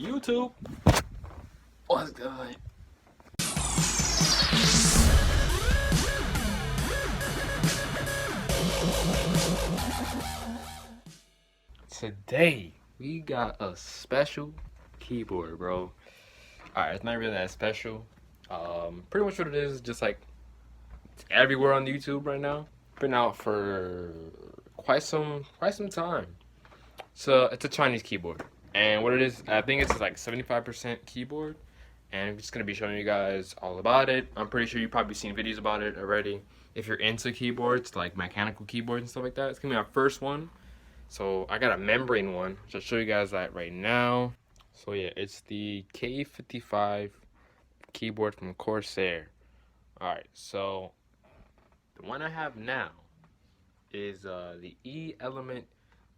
YouTube. What's good? Today we got a special keyboard, bro. Alright, it's not really that special. Pretty much what it is, just like it's everywhere on YouTube right now. Been out for quite some time. So it's a Chinese keyboard, and what it is, I think it's like 75% keyboard, and I'm just gonna be showing you guys all about it. I'm pretty sure you've probably seen videos about it already. If you're into keyboards, like mechanical keyboards and stuff like that, it's gonna be our first one. So I got a membrane one, which I'll show you guys that right now. So yeah, it's the K55 keyboard from Corsair. Alright, so the one I have now is the E-Element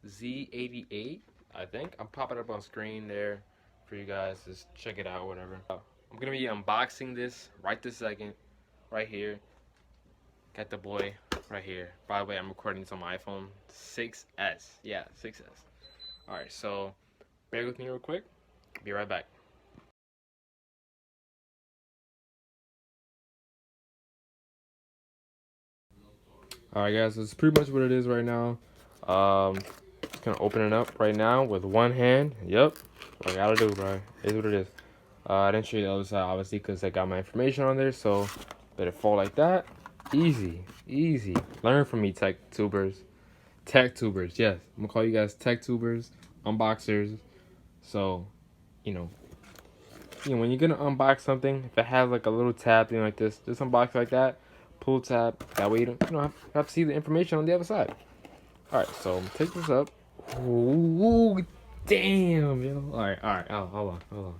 Z88, I think. I'm popping up on screen there for you guys. Just check it out, whatever. I'm gonna be unboxing this right this second, right here. Got the boy right here. By the way, I'm recording this on my iPhone 6s. Yeah, 6s. Alright, so bear with me real quick. Be right back. Alright guys, that's pretty much what it is right now. Just gonna open it up right now with one hand. Yep, what I gotta do, bro. It is what it is. I didn't show you the other side, obviously, because I got my information on there, so let it fall like that. Easy, easy. Learn from me, tech tubers. Tech tubers, yes. I'm gonna call you guys tech tubers, unboxers. So, you know, when you're gonna unbox something, if it has like a little tab thing like this, just unbox it like that. Pull tab. That way you don't have to see the information on the other side. All right, so take this up. Ooh, damn, yo. All right. Oh, hold on.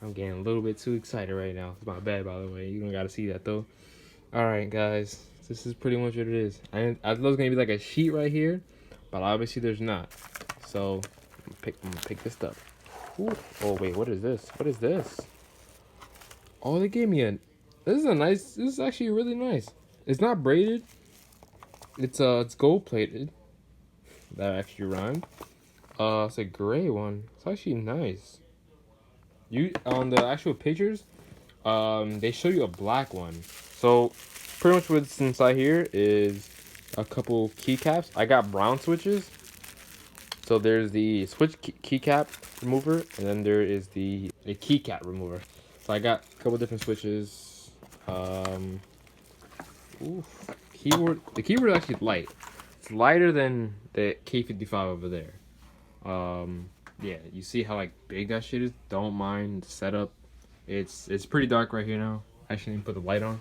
I'm getting a little bit too excited right now. It's my bad, by the way. You don't gotta see that though. All right, guys. This is pretty much what it is. I thought it was gonna be like a sheet right here, but obviously there's not. So I'm gonna pick this up. Ooh. Oh wait, what is this? What is this? Oh, they gave me a. This is actually really nice. It's not braided. It's gold plated. That actually rhymed. It's a gray one. It's actually nice. You on the actual pictures, they show you a black one. So pretty much what's inside here is a couple keycaps. I got brown switches. So there's the switch keycap remover, and then there is the keycap remover. So I got a couple different switches. Keyboard. The keyboard is actually light. It's lighter than the K55 over there. Yeah, you see how like big that shit is. Don't mind the setup. It's pretty dark right here now. I actually didn't put the light on,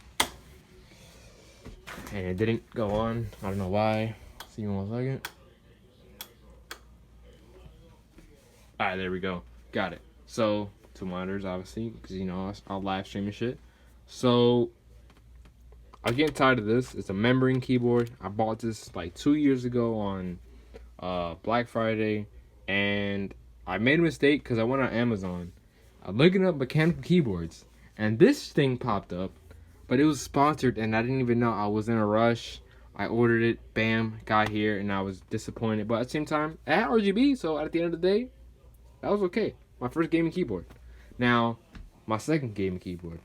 and it didn't go on. I don't know why. See you in 1 second. All right, there we go. Got it. So 2 monitors, obviously, because I'll live stream and shit. So I'm getting tired of this. It's a membrane keyboard. I bought this like 2 years ago on Black Friday, and I made a mistake because I went on Amazon. I'm looking up mechanical keyboards, and this thing popped up, but it was sponsored, and I didn't even know. I was in a rush. I ordered it, bam, got here, and I was disappointed. But at the same time, it had RGB, so at the end of the day, that was okay. My first gaming keyboard. Now, my second gaming keyboard.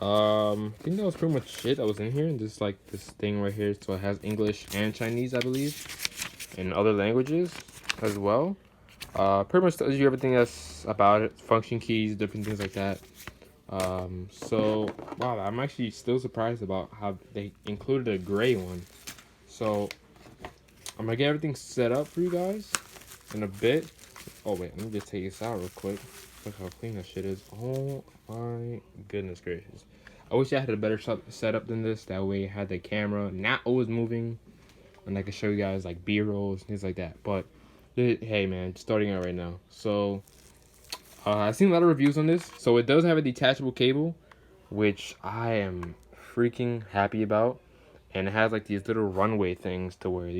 I think that was pretty much it that was in here. And just like this thing right here, so it has English and Chinese, I believe, and other languages as well. Pretty much tells you everything that's about it, function keys, different things like that. So wow, I'm actually still surprised about how they included a gray one. So I'm gonna get everything set up for you guys in a bit. Oh wait, let me just take this out real quick. Look how clean that shit is. Oh my goodness gracious. I wish I had a better setup than this. That way I had the camera not always moving, and I could show you guys like B-rolls and things like that. But hey man, starting out right now. So I've seen a lot of reviews on this. So it does have a detachable cable, which I am freaking happy about. And it has like these little runway things to where,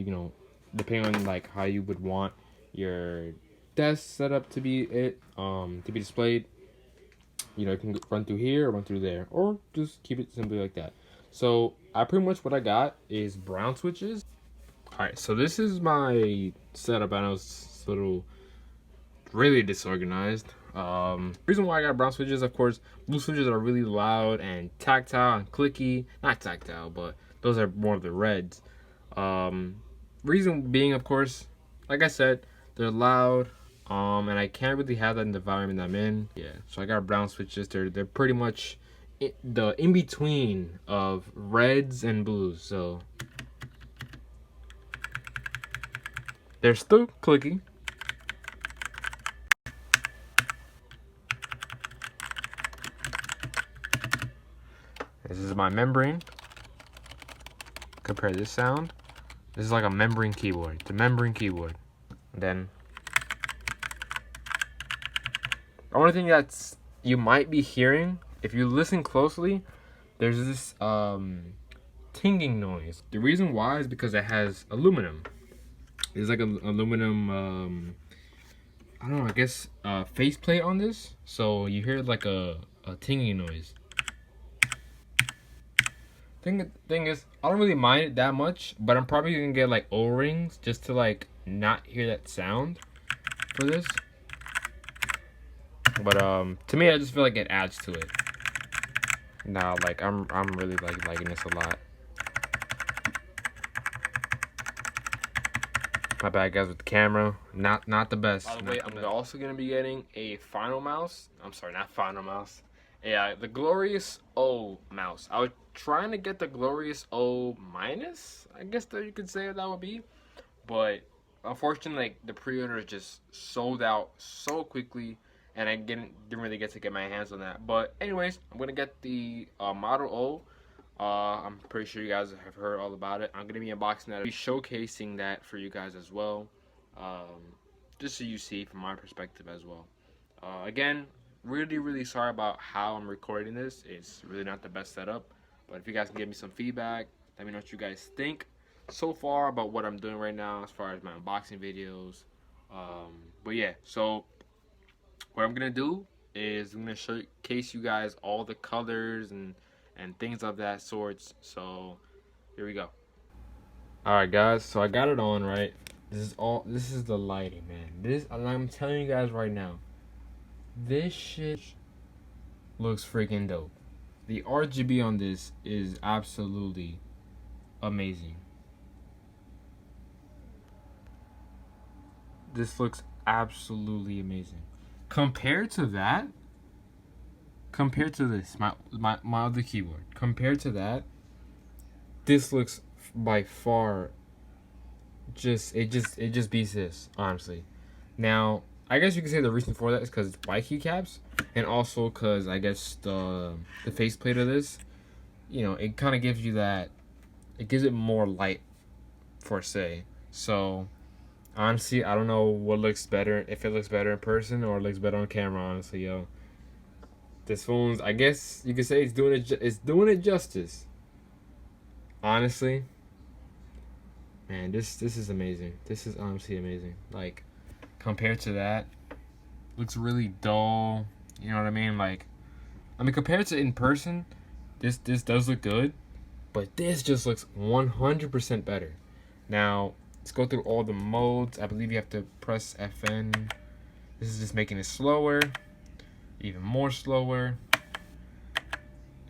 depending on like how you would want your desk setup to be displayed, it can run through here or run through there, or just keep it simply like that. So pretty much what I got is brown switches. All right, so this is my setup. I know it's a little really disorganized. Reason why I got brown switches, of course, blue switches are really loud and tactile and clicky. Not tactile, but those are more of the reds. Reason being, of course, like I said, they're loud. And I can't really have that in the environment I'm in. Yeah, so I got brown switches. They're pretty much the in between of reds and blues. So they're still clicky. This is my membrane. Compare this sound. This is like a membrane keyboard. It's a membrane keyboard. And then the only thing that's you might be hearing, if you listen closely, there's this tinging noise. The reason why is because it has aluminum. There's like an aluminum, I don't know, I guess faceplate on this. So you hear like a tinging noise. Thing is, I don't really mind it that much, but I'm probably gonna get like O-rings just to like not hear that sound for this. But to me, I just feel like it adds to it. Now, like I'm really liking this a lot. My bad, guys, with the camera, not the best. By the way, I'm also gonna be getting a final mouse. I'm sorry, not final mouse. Yeah, the Glorious O mouse. I was trying to get the Glorious O minus, I guess that you could say that would be, but unfortunately, like the pre-order just sold out so quickly, and I didn't really get to get my hands on that. But anyways, I'm gonna get the Model O. I'm pretty sure you guys have heard all about it. I'm gonna be unboxing that, I'll be showcasing that for you guys as well, just so you see from my perspective as well. Again, really sorry about how I'm recording this. It's really not the best setup, but if you guys can give me some feedback, let me know what you guys think so far about what I'm doing right now as far as my unboxing videos. But yeah, so what I'm gonna do is I'm gonna showcase you guys all the colors and things of that sorts. So here we go. All right, guys, so I got it on, right? This is the lighting, man. I'm telling you guys right now, this shit looks freaking dope. The RGB on this is absolutely amazing. This looks absolutely amazing. Compared to this, my other keyboard, compared to that, this looks by far it just beats this, honestly. Now, I guess you can say the reason for that is because it's white keycaps, and also because I guess the faceplate of this, you know, it kind of gives you that, it gives it more light, for say. So honestly, I don't know what looks better, if it looks better in person or it looks better on camera. Honestly, yo, this phone's, I guess you could say it's doing it justice. Honestly, man, this is amazing. This is honestly amazing. Like, compared to that, looks really dull. You know what I mean? Like, I mean, compared to in person, this does look good, but this just looks 100% better. Now, let's go through all the modes. I believe you have to press FN. This is just making it slower, even more slower.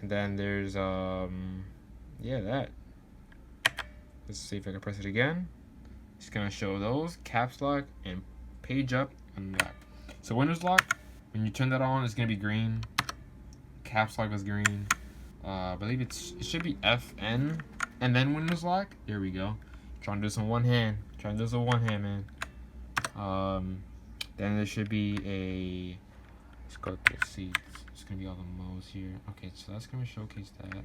And then there's yeah, that. Let's see if I can press it again. It's gonna show those caps lock and page up and lock. So Windows lock, when you turn that on, it's gonna be green. Caps lock is green. I believe it should be FN and then Windows lock. There we go. Trying to do some one hand. Trying to do some one hand, man. Then there should be a. Let's go to the seats. It's gonna be all the modes here. Okay, so that's gonna showcase that.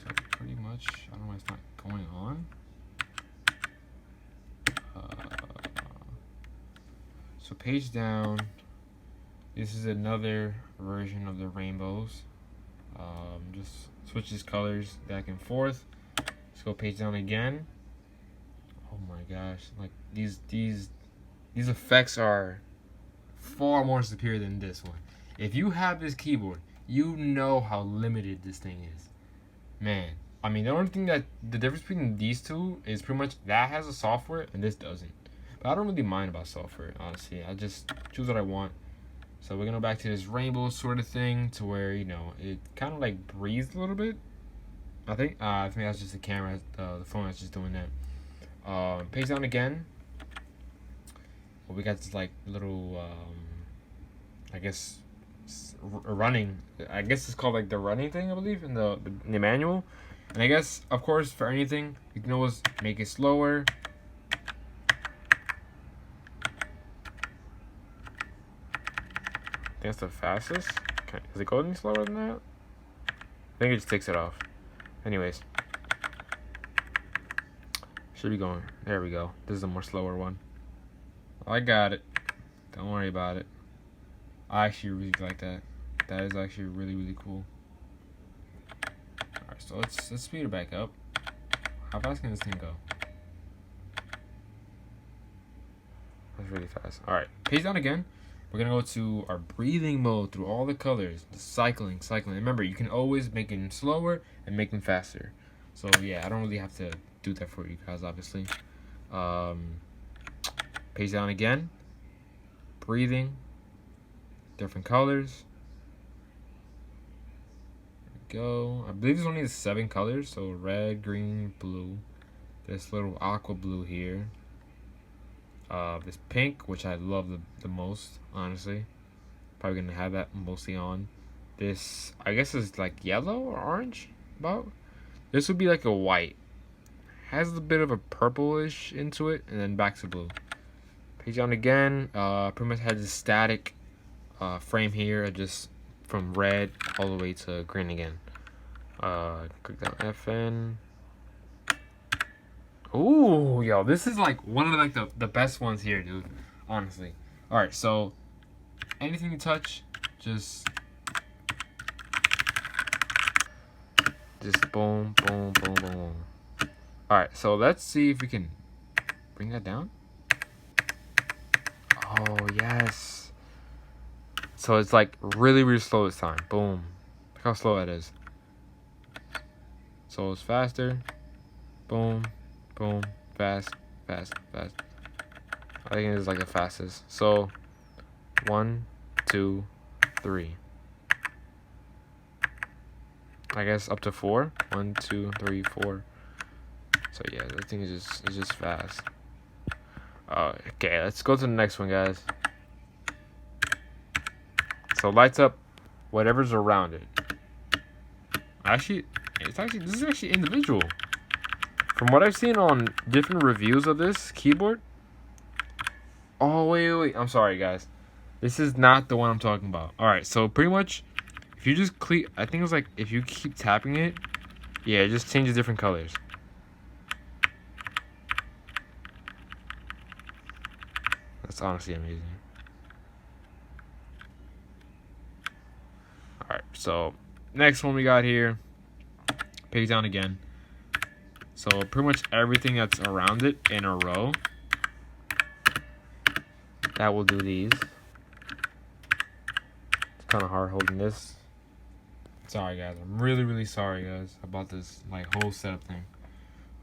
So pretty much, I don't know why it's not going on. So page down. This is another version of the rainbows. Just switches colors back and forth. Let's go page down again. Oh my gosh! Like these effects are far more superior than this one. If you have this keyboard, you know how limited this thing is. Man, I mean, the only thing that the difference between these two is pretty much that has a software and this doesn't. But I don't really mind about software, honestly. I just choose what I want. So we're gonna go back to this rainbow sort of thing, to where, you know, it kind of like breathes a little bit. I think that's just the camera, the phone that's just doing that. Page down again. Well, we got this like little, I guess, running. I guess it's called like the running thing, I believe, in the manual. And I guess, of course, for anything, you can always make it slower. I think that's the fastest. Is it going any slower than that? I think it just takes it off. Anyways. Should be going. There we go. This is a more slower one. I got it. Don't worry about it. I actually really like that. That is actually really, really cool. Alright, so let's speed it back up. How fast can this thing go? That's really fast. Alright, page down again. We're gonna go to our breathing mode through all the colors. The cycling. Remember, you can always make them slower and make them faster. So yeah, I don't really have to do that for you guys, obviously. Page down again. Breathing. Different colors. There we go. I believe there's only 7 colors. So red, green, blue. This little aqua blue here. This pink, which I love the most, honestly. Probably gonna have that mostly on. This, I guess, is like yellow or orange. About. This would be like a white. Has a bit of a purplish into it, and then back to blue. Page down again. Pretty much has a static frame here, just from red all the way to green again. Click down FN. Ooh, yo, this is like one of like the best ones here, dude. Honestly. All right, so anything you touch, just boom, boom, boom, boom. All right, so let's see if we can bring that down. Oh yes. So it's like really, really slow this time. Boom. Look how slow that is. So it's faster. Boom. Boom, fast, fast, fast. I think it's like the fastest. So, 1, 2, 3. I guess up to 4. 1, 2, 3, 4. So yeah, that thing is just fast. Okay, let's go to the next one, guys. So lights up whatever's around it. Actually, this is actually individual. From what I've seen on different reviews of this keyboard. Oh, wait. I'm sorry, guys. This is not the one I'm talking about. Alright, so pretty much, if you just click, I think it's like, if you keep tapping it, yeah, it just changes different colors. That's honestly amazing. Alright, so, next one we got here. Page down again. So pretty much everything that's around it in a row, that will do these. It's kind of hard holding this. Sorry guys, I'm really, really sorry guys about this like whole setup thing.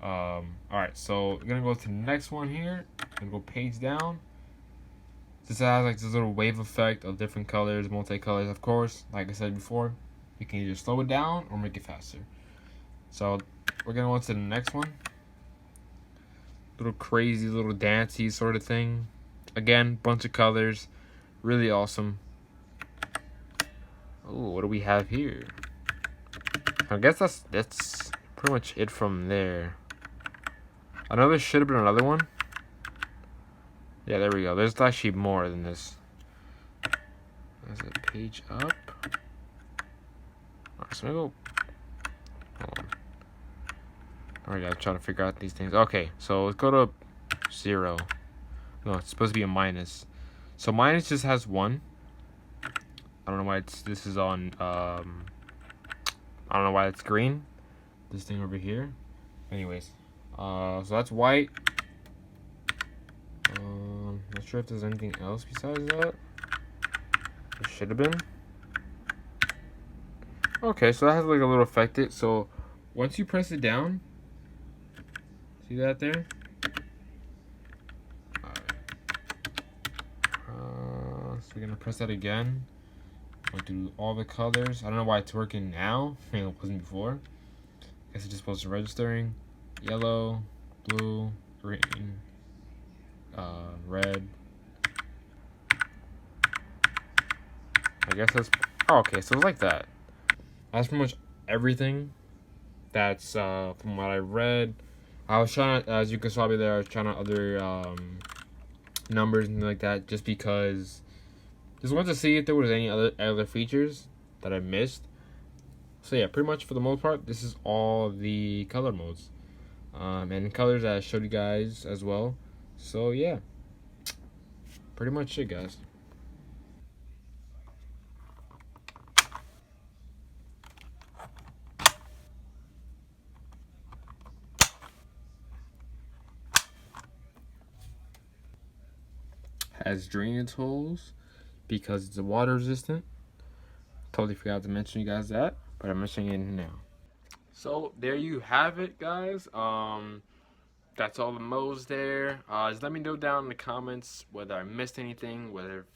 Alright, so we're gonna go to the next one here. I'm gonna go page down. This has like this little wave effect of different colors, multicolors, of course. Like I said before, you can either slow it down or make it faster. So we're gonna go to the next one. Little crazy, little dancey sort of thing. Again, bunch of colors. Really awesome. Oh, what do we have here? I guess that's pretty much it from there. I know there should have been another one. Yeah, there we go. There's actually more than this. There's a page up. Alright, so I'm gonna go. Hold on. Alright, I'm trying to figure out these things. Okay, so let's go to 0. No, it's supposed to be a minus. So minus just has 1. I don't know why this is on. I don't know why it's green. This thing over here. Anyways, so that's white. Not sure if there's anything else besides that. It should have been. Okay, so that has like a little effect. So once you press it down, see that there? Alright. So we're gonna press that again. We'll do all the colors. I don't know why it's working now. It wasn't before. Guess it's just supposed to registering. Yellow, blue, green, red. I guess that's, oh, okay, so it's like that. That's pretty much everything. That's from what I read. I was trying to, as you can probably there, I was trying to other numbers and like that, just because just wanted to see if there was any other features that I missed. So yeah, pretty much for the most part, this is all the color modes and colors that I showed you guys as well. So yeah, pretty much it, guys. Has drainage holes because it's water resistant. Totally forgot to mention you guys that, but I'm mentioning it now. So there you have it, guys. That's all the modes there. Just let me know down in the comments whether I missed anything, whether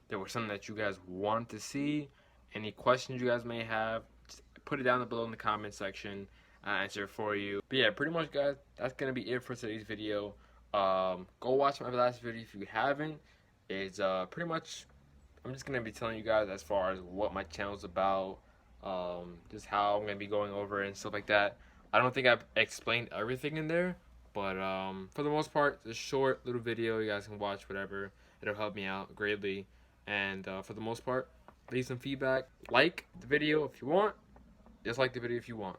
there was something that you guys want to see, any questions you guys may have. Just put it down below in the comment section. I'll answer it for you. But yeah, pretty much, guys, that's gonna be it for today's video. Go watch my last video if you haven't. It's pretty much, I'm just gonna be telling you guys as far as what my channel's about, just how I'm gonna be going over it and stuff like that. I don't think I've explained everything in there, but for the most part, it's a short little video. You guys can watch whatever. It'll help me out greatly. And for the most part, leave some feedback. Like the video if you want. Dislike the video if you want.